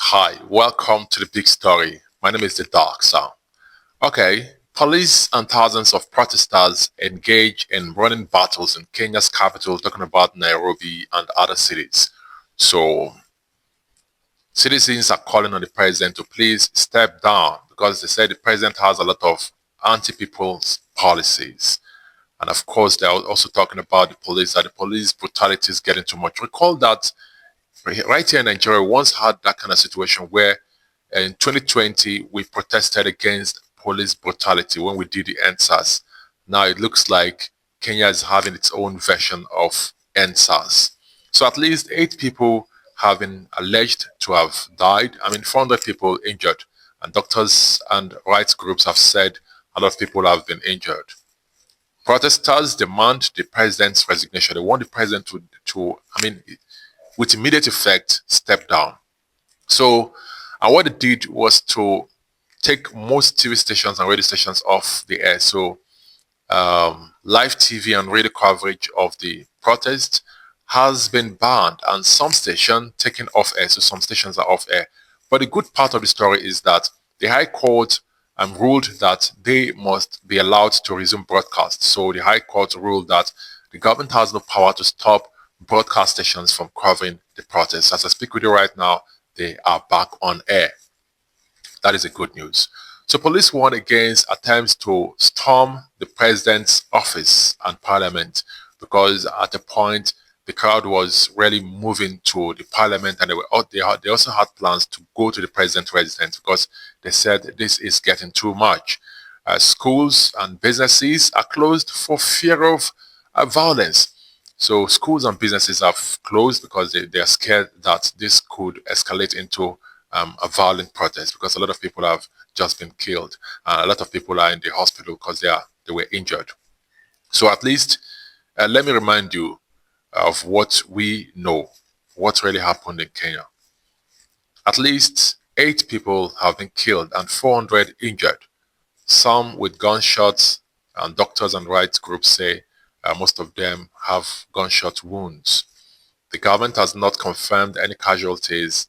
Hi, welcome to the big story. My name is the Dark Sound. Okay, police and thousands of protesters engage in running battles in Kenya's capital, talking about Nairobi and other cities. So, citizens are calling on the president to please step down because they say the president has a lot of anti-people's policies. And of course, they're also talking about the police, that the police brutality is getting too much. Recall that right here in Nigeria, we once had that kind of situation where in 2020, we protested against police brutality when we did the NSAS. Now it looks like Kenya is having its own version of NSAS. So at least 8 people have been alleged to have died. 400 people injured. And doctors and rights groups have said a lot of people have been injured. Protesters demand the president's resignation. They want the president with immediate effect, step down. So, and what it did was to take most TV stations and radio stations off the air. So, live TV and radio coverage of the protest has been banned, and some stations taken off air. So, some stations are off air. But the good part of the story is that the High Court ruled that they must be allowed to resume broadcast. So, the High Court ruled that the government has no power to stop broadcast stations from covering the protest. As I speak with you right now, they are back on air. That is a good news. So police warned against attempts to storm the president's office and parliament because at the point the crowd was really moving to the parliament, and they also had plans to go to the president's residence because they said this is getting too much. Schools and businesses are closed for fear of violence. So schools and businesses have closed because they are scared that this could escalate into a violent protest because a lot of people have just been killed. A lot of people are in the hospital because they were injured. So at least let me remind you of what we know, what really happened in Kenya. At least 8 people have been killed and 400 injured, some with gunshots, and doctors and rights groups say most of them have gunshot wounds. The government has not confirmed any casualties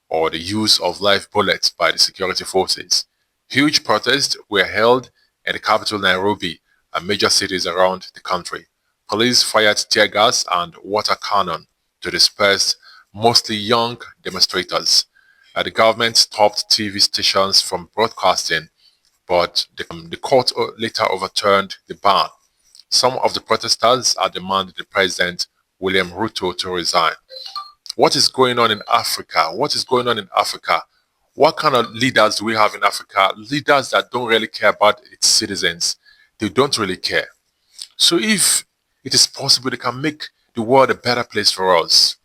or the use of live bullets by the security forces. Huge protests were held in the capital Nairobi and major cities around the country. Police fired tear gas and water cannon to disperse mostly young demonstrators. The government stopped TV stations from broadcasting, but the court later overturned the ban. Some of the protesters are demanding the president, William Ruto, to resign. What is going on in Africa? What is going on in Africa? What kind of leaders do we have in Africa? Leaders that don't really care about its citizens. They don't really care. So if it is possible, they can make the world a better place for us.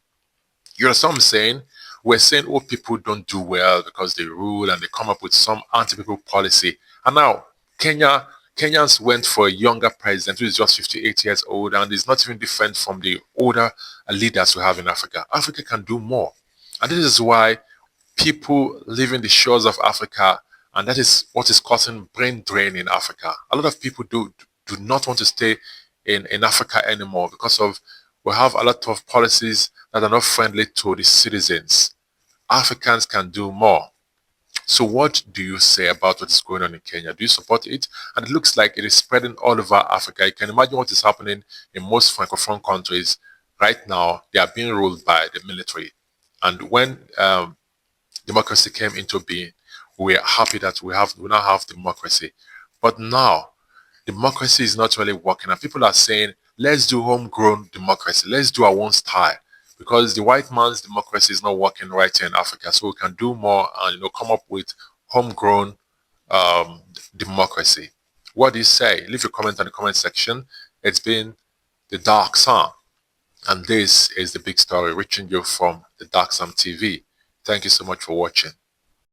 You know, some saying, we're saying, oh, people don't do well because they rule and they come up with some anti-people policy. And now, Kenyans went for a younger president who is just 58 years old and is not even different from the older leaders we have in Africa. Africa can do more. And this is why people leaving the shores of Africa, and that is what is causing brain drain in Africa. A lot of people do not want to stay in Africa anymore because of we have a lot of policies that are not friendly to the citizens. Africans can do more. So what do you say about what is going on in Kenya? Do you support it? And it looks like it is spreading all over Africa. You can imagine what is happening in most Francophone countries. Right now, they are being ruled by the military. And when democracy came into being, we are happy that we now have democracy. But now, democracy is not really working. And people are saying, let's do homegrown democracy. Let's do our own style. Because the white man's democracy is not working right here in Africa. So we can do more and come up with homegrown democracy. What do you say? Leave your comment in the comment section. It's been the Dark Sun. And this is the big story reaching you from the Dark Sun TV. Thank you so much for watching.